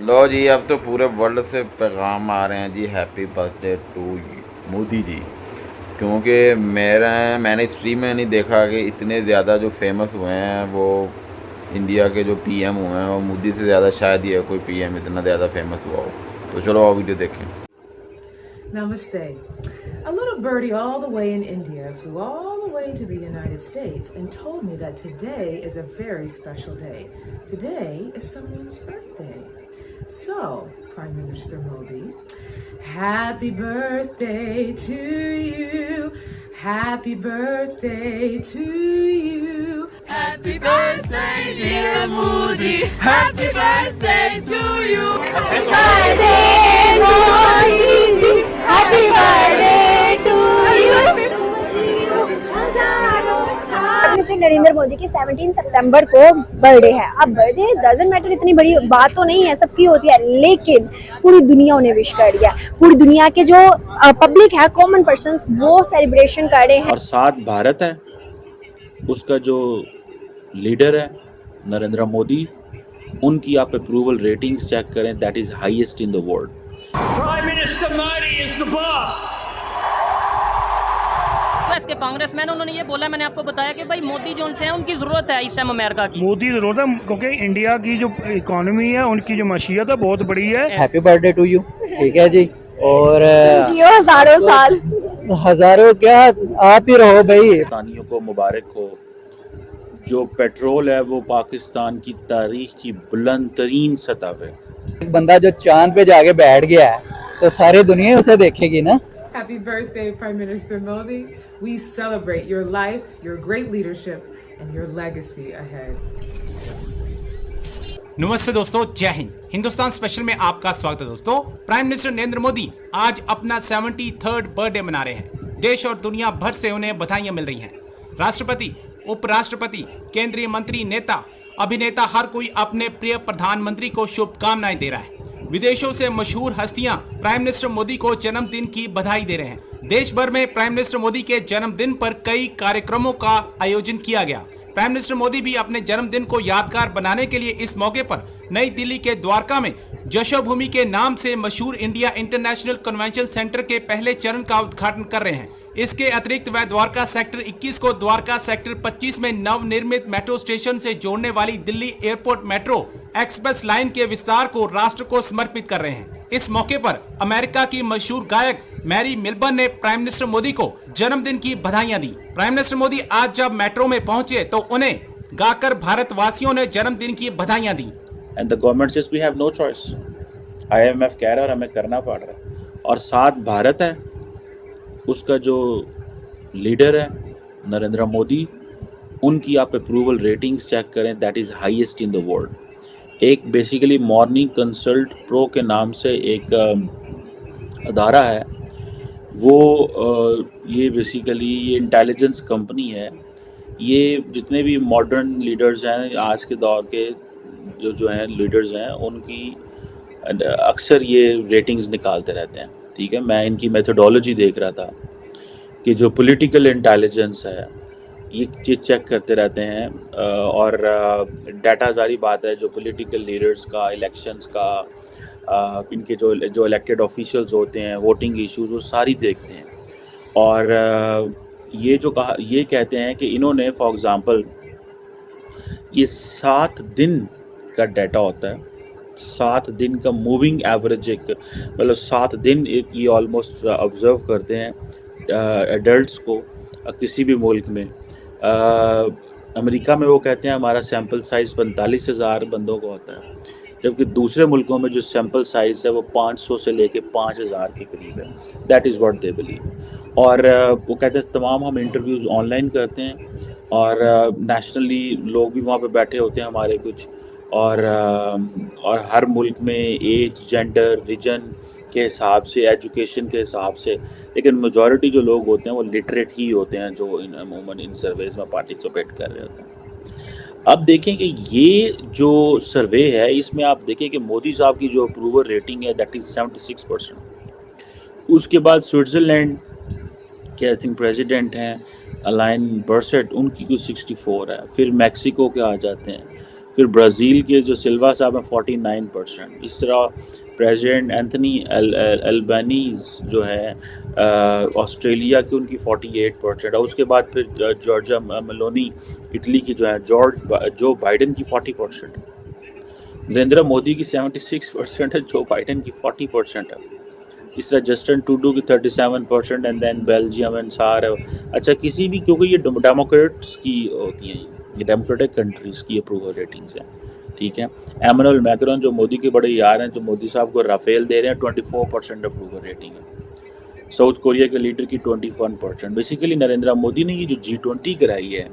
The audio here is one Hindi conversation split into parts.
लो जी, अब तो पूरे वर्ल्ड से पैगाम आ रहे हैं जी, happy birthday to Modi ji. क्योंकि मैंने हिस्ट्री में नहीं देखा कि इतने ज़्यादा जो फेमस हुए हैं वो इंडिया के जो पीएम हुए हैं, वो मोदी से ज़्यादा शायद ही है कोई पीएम इतना ज़्यादा फेमस हुआ हो। तो चलो आओ वीडियो देखें। Namaste. A little birdie all the way in India flew all the way to the United States and told me that today is a very special day. Today is someone's birthday. So, Prime Minister Modi, happy birthday to you. Happy birthday to you. Happy birthday, dear Modi. Happy birthday to you. Birthday, Modi. Happy birthday to you. Mister Narendra Modi की 17 सितंबर को बर्थडे है। अब बर्थडे डजंट मैटर, इतनी बड़ी बात तो नहीं है, सबकी होती है, लेकिन पूरी दुनिया उन्हें विश कर दिया। पूरी दुनिया के जो पब्लिक है, कॉमन पर्संस, वो सेलिब्रेशन कर रहे हैं। और साथ भारत है, उसका जो लीडर है नरेंद्र मोदी, उनकी आप अप्रूवल रेटिंग्स चेक करें, that is highest in the world. Prime Minister Modi is the boss. इसके कांग्रेसमैन उन्होंने ये बोला, मैंने आपको बताया कि भाई मोदी जो उनसे है, उनकी जरूरत है इस टाइम अमेरिका की। मोदी जरूरत है क्योंकि इंडिया की जो इकोनॉमी है, उनकी जो मशीयत है बहुत बड़ी है। Happy birthday to you. ठीक है जी, और जियो हजारों साल। हजारों क्या, आप ही रहो भाई। पाकिस्तानियों को मुबारक हो। जो पेट्रोल है वो पाकिस्तान की तारीख की बुलंद तरीन सतह पे। एक बंदा जो चांद पे जाके बैठ गया है तो सारी दुनिया उसे देखेगी ना। Happy birthday, Prime Minister Modi. We celebrate your life, your great leadership, and your legacy ahead. नमस्ते दोस्तों, जय हिंद। हिंदुस्तान स्पेशल में आपका स्वागत है दोस्तों। प्राइम मिनिस्टर नरेंद्र मोदी आज अपना 73rd बर्थडे मना रहे हैं। देश और दुनिया भर से उन्हें बधाइयां मिल रही हैं। राष्ट्रपति, उपराष्ट्रपति, केंद्रीय मंत्री, नेता, अभिनेता, हर कोई अपने प्रिय प्रधानमंत्री को शुभकामनाएं दे रहा है। विदेशों से मशहूर हस्तियां प्राइम मिनिस्टर मोदी को जन्मदिन की बधाई दे रहे हैं। देश भर में प्राइम मिनिस्टर मोदी के जन्मदिन पर कई कार्यक्रमों का आयोजन किया गया। प्राइम मिनिस्टर मोदी भी अपने जन्मदिन को यादगार बनाने के लिए इस मौके पर नई दिल्ली के द्वारका में यशोभूमि के नाम से मशहूर इंडिया इंटरनेशनल कन्वेंशन सेंटर के पहले चरण का उद्घाटन कर रहे हैं। इसके अतिरिक्त वह द्वारका सेक्टर 21 को द्वारका सेक्टर 25 में नवनिर्मित मेट्रो स्टेशन से जोड़ने वाली Delhi airport metro express line के विस्तार को राष्ट्र को समर्पित कर रहे हैं। इस मौके पर अमेरिका की मशहूर गायक मैरी मिल्बर्न ने प्राइम मिनिस्टर मोदी को जन्मदिन की बधाइयां दी। प्राइम मिनिस्टर मोदी आज जब मेट्रो में पहुंचे तो उन्हें गाकर भारतवासियों ने जन्मदिन की बधाइयां दी। And the government says we have no choice. IMF कह रहा है और हमें करना पड़ रहा है। और साथ भारत है, उसका जो लीडर है नरेंद्र मोदी, उनकी आप अप्रूवल रेटिंग्स चेक करें, that is highest in the world. एक बेसिकली मॉर्निंग कंसल्ट प्रो के नाम से एक अदारा है, वो ये बेसिकली ये इंटेलिजेंस कंपनी है। ये जितने भी मॉडर्न लीडर्स हैं आज के दौर के, जो हैं लीडर्स हैं, उनकी अक्सर ये रेटिंग्स निकालते रहते हैं। ठीक है, मैं इनकी मेथोडोलॉजी देख रहा था कि जो पॉलिटिकल इंटेलिजेंस है ये चेक करते रहते हैं। और डाटा जारी बात है, जो पॉलिटिकल लीडर्स का, इलेक्शंस का, इनके जो इलेक्टेड ऑफिशियल्स होते हैं, वोटिंग इश्यूज, वो सारी देखते हैं। और ये कहते हैं कि इन्होंने फॉर एग्ज़ाम्पल ये 7 दिन का डाटा होता है, 7 दिन का मूविंग एवरेज, एक मतलब 7 दिन ये ऑलमोस्ट ऑब्जर्व करते हैं एडल्ट्स को किसी भी मुल्क में। अमेरिका में वो कहते हैं हमारा सैम्पल साइज़ 45,000 बंदों का होता है, जबकि दूसरे मुल्कों में जो सैम्पल साइज़ है वो 500 से लेके 5,000 के करीब है। That is what they believe. और वो कहते हैं तमाम हम इंटरव्यूज़ ऑनलाइन करते हैं, और नेशनली लोग भी वहाँ पे बैठे होते हैं हमारे कुछ, और हर मुल्क में एज, जेंडर, रीजन के हिसाब से, एजुकेशन के हिसाब से, लेकिन मेजॉरिटी जो लोग होते हैं वो लिटरेट ही होते हैं जो अमूमन इन सर्वेज में पार्टिसिपेट कर रहे होते हैं। अब देखें कि ये जो सर्वे है, इसमें आप देखें कि मोदी साहब की जो अप्रूवल रेटिंग है दैट इज़ 76%। उसके बाद स्विट्ज़रलैंड के आई थिंक प्रेसिडेंट हैं अलाइन बर्सेट, उनकी कुछ 64 है। फिर मैक्सिको के आ जाते हैं, फिर ब्राज़ील के जो सिल्वा साहब हैं 49%। इस तरह प्रेसिडेंट एंथनी अल्बानीज़ जो है ऑस्ट्रेलिया की, उनकी 48%। और उसके बाद फिर जॉर्जिया मेलोनी इटली की जो है जो बाइडन की 40%। नरेंद्र मोदी की 76% है, जो बाइडन की 40% है। इस तरह जस्टिन ट्रूडो की 37% एंड देन बेल्जियम एंड सार। अच्छा, किसी भी, क्योंकि ये डेमोक्रेट्स की होती हैं, ये डेमोक्रेटिक कंट्रीज़ की अप्रूवल रेटिंग्स हैं, ठीक है। एमैनुअल मैक्रोन जो मोदी के बड़े यार हैं, जो मोदी साहब को राफेल दे रहे हैं, 24% अप्रूवल रेटिंग है। साउथ कोरिया के लीडर की 21%। बेसिकली नरेंद्र मोदी ने ये जो G20 कराई है,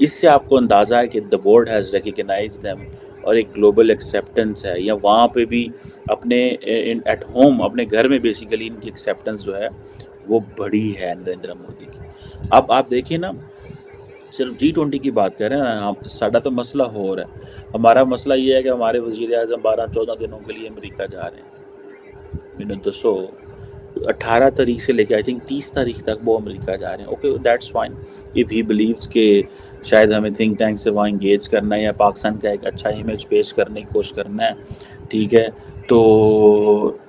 इससे आपको अंदाज़ा है कि the board has recognized them और एक ग्लोबल एक्सेप्टेंस है। या वहाँ पे भी अपने एट होम, अपने घर में बेसिकली इनकी एक्सेप्टेंस जो है वो बड़ी है नरेंद्र मोदी की। अब आप देखिए ना, सिर्फ G20 की बात कर रहे हैं हम, साडा तो मसला हो रहा है। हमारा मसला ये है कि हमारे वज़ीर आज़म 12-14 दिनों के लिए अमेरिका जा रहे हैं। मैंने दसो 18 तारीख से लेकर आई थिंक 30 तारीख तक वो अमेरिका जा रहे हैं। Okay, that's fine if he believes के शायद हमें थिंक टैंक से वहाँ इंगेज करना है या पाकिस्तान का एक अच्छा इमेज पेश करने की कोशिश करना है, ठीक है। तो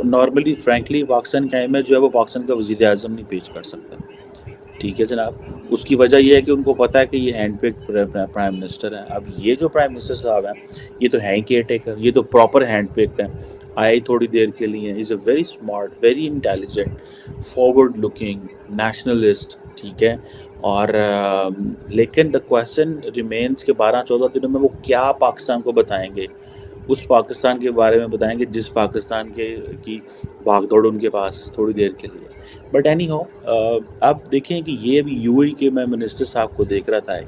नॉर्मली फ्रैंकली पाकिस्तान का इमेज जो है वो पाकिस्तान का वज़ीर आज़म नहीं पेश कर सकता, ठीक है जनाब। उसकी वजह ये है कि उनको पता है कि ये हैंड पिक्ड प्राइम मिनिस्टर है। अब ये जो प्राइम मिनिस्टर साहब हैं, ये तो हैं ही केयर टेकर, ये तो प्रॉपर हैंड पिक्ड हैं, आए थोड़ी देर के लिए। Is a very smart, very intelligent, forward looking nationalist, ठीक है। और लेकिन द क्वेश्चन रिमेन्स के 12-14 दिनों में वो क्या पाकिस्तान को बताएंगे, उस पाकिस्तान के बारे में बताएंगे जिस पाकिस्तान के की भागदौड़ उनके पास थोड़ी देर के लिए। बट एनी हो, आप देखें कि ये अभी यूएई के, मैं मिनिस्टर साहब को देख रहा था,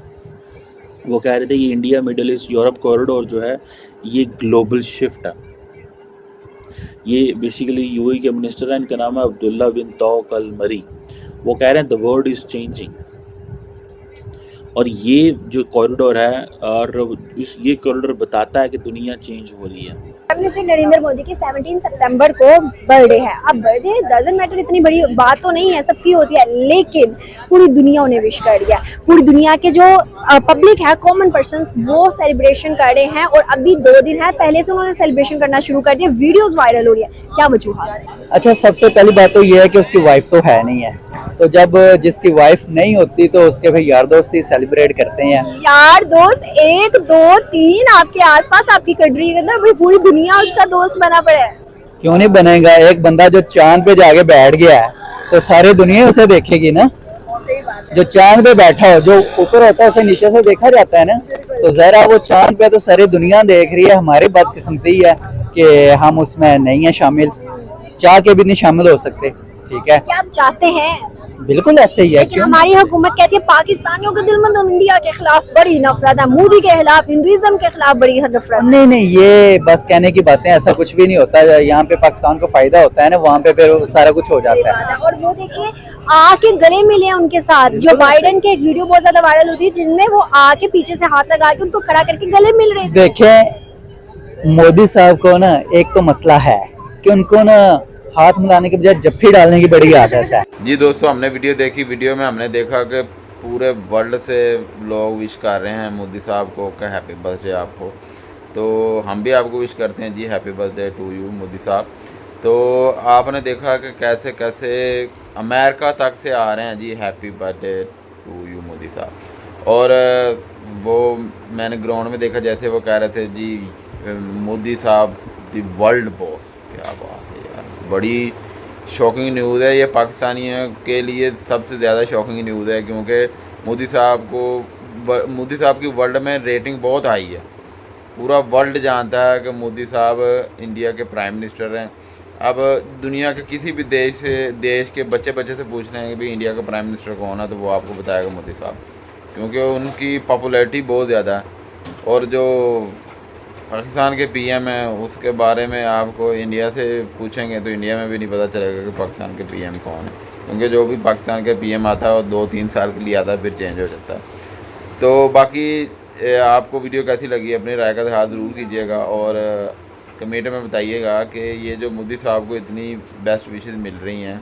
वो कह रहे थे ये India middle east Europe corridor जो है ये ग्लोबल शिफ्ट है। ये बेसिकली यूएई के मिनिस्टर हैं, इनका नाम है अब्दुल्ला बिन तौक अल मरी। वो कह रहे हैं द वर्ल्ड इज़ चेंजिंग, और ये जो कॉरिडोर है, और ये कॉरिडोर बताता है कि दुनिया चेंज हो रही है। प्राइम मिनिस्टर नरेंद्र मोदी की 17 सितंबर को बर्थडे है। अब बर्थडे डजंट मैटर, इतनी बड़ी बात तो नहीं है, सबकी होती है, लेकिन पूरी दुनिया उन्हें विश कर दिया। पूरी दुनिया के जो पब्लिक है, कॉमन पर्संस, वो सेलिब्रेशन कर रहे हैं। और अभी 2 दिन है, पहले से उन्होंने सेलिब्रेशन करना शुरू कर दिया। वीडियोस वायरल हो रही है, क्या वजूहत? अच्छा, सबसे पहली बात तो ये है कि उसकी वाइफ तो है नहीं है, तो जब जिसकी वाइफ नहीं होती तो उसके भाई यार दोस्त ही सेलिब्रेट करते हैं। यार दोस्त 1 2 3 आपके आसपास, आपकी कंट्री के अंदर, भाई पूरी दुनिया उसका दोस्त बना पड़ा है। क्यों नहीं बनेगा? एक बंदा जो चांद पे जाके बैठ गया है तो सारी दुनिया उसे देखेगी ना। सही बात है। जो चांद पे बैठा हो, जो ऊपर होता है उसे नीचे से देखा जाता है ना, तो जरा वो चांद पे तो सारी दुनिया देख रही है। हमारी बदकिस्मती है कि हम उसमें नहीं है शामिल, चाह के भी नहीं शामिल हो सकते, ठीक है। क्या आप चाहते हैं? बिल्कुल ऐसे ही है। लेकिन हमारी हुकूमत कहती है पाकिस्तानियों के दिल में तो इंडिया के खिलाफ बड़ी नफरत है, मोदी के खिलाफ, हिंदुइज्म के खिलाफ बड़ी नफरत। नहीं नहीं, ये बस कहने की बातें, ऐसा कुछ भी नहीं होता। यहाँ पे पाकिस्तान को फायदा होता है ना, वहाँ पे फिर सारा कुछ हो जाता है। और वो देखिए आके गले मिले हैं उनके साथ। जो बाइडेन के एक वीडियो बहुत ज्यादा वायरल होती है, जिनमें वो आके पीछे से हाथ लगा के उनको खड़ा करके गले मिल रहे थे। देखें, मोदी साहब को ना एक तो मसला है कि उनको ना हाथ मिलाने के बजाय जफ्फी डालने की बड़ी आदत है। जी दोस्तों, हमने वीडियो देखी। वीडियो में हमने देखा कि पूरे वर्ल्ड से लोग विश कर रहे हैं मोदी साहब को कि हैप्पी बर्थडे आपको। तो हम भी आपको विश करते हैं जी, happy birthday to you Modi साहब। तो आपने देखा कि कैसे कैसे अमेरिका तक से आ रहे हैं जी, happy birthday to you Modi साहब। और वो मैंने ग्राउंड में देखा, जैसे वो कह रहे थे जी मोदी साहब द वर्ल्ड बॉस। क्या बात है यार, बड़ी शॉकिंग न्यूज़ है ये पाकिस्तानियों के लिए, सबसे ज़्यादा शॉकिंग न्यूज़ है, क्योंकि मोदी साहब की वर्ल्ड में रेटिंग बहुत हाई है। पूरा वर्ल्ड जानता है कि मोदी साहब इंडिया के प्राइम मिनिस्टर हैं। अब दुनिया के किसी भी देश के बच्चे से पूछ रहे हैं कि भाई इंडिया का प्राइम मिनिस्टर कौन है, तो वो आपको बताएगा मोदी साहब, क्योंकि उनकी पॉपुलैरिटी बहुत ज़्यादा है। और जो पाकिस्तान के पीएम हैं, उसके बारे में आपको इंडिया से पूछेंगे तो इंडिया में भी नहीं पता चलेगा कि पाकिस्तान के पीएम कौन है, क्योंकि जो भी पाकिस्तान के पीएम आता है वो 2-3 साल के लिए आता है, फिर चेंज हो जाता है। तो बाकी आपको वीडियो कैसी लगी, अपनी राय का इज़हार ज़रूर कीजिएगा और कमेंट में बताइएगा कि ये जो मोदी साहब को इतनी बेस्ट विशेज़ मिल रही हैं,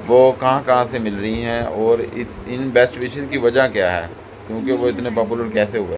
वो कहाँ से मिल रही हैं, और इन बेस्ट विशेज़ की वजह क्या है, क्योंकि वो इतने पॉपुलर कैसे हुए।